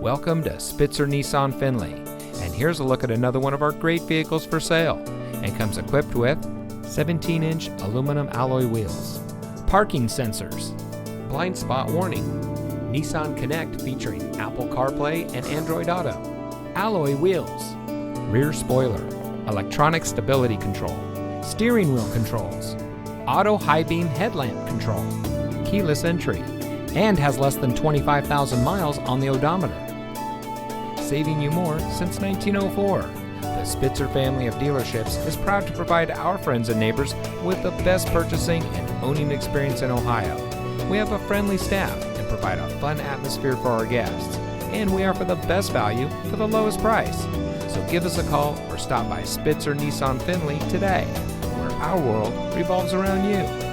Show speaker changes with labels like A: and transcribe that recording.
A: Welcome to Spitzer Nissan Findlay, and here's a look at another one of our great vehicles for sale, and comes equipped with 17-inch aluminum alloy wheels, parking sensors, blind spot warning, Nissan Connect featuring Apple CarPlay and Android Auto, alloy wheels, rear spoiler, electronic stability control, steering wheel controls, auto high beam headlamp control, keyless entry, and has less than 25,000 miles on the odometer. Saving you more since 1904. The Spitzer family of dealerships is proud to provide our friends and neighbors with the best purchasing and owning experience in Ohio. We have a friendly staff and provide a fun atmosphere for our guests, and we offer the best value for the lowest price. So give us a call or stop by Spitzer Nissan Findlay today, where our world revolves around you.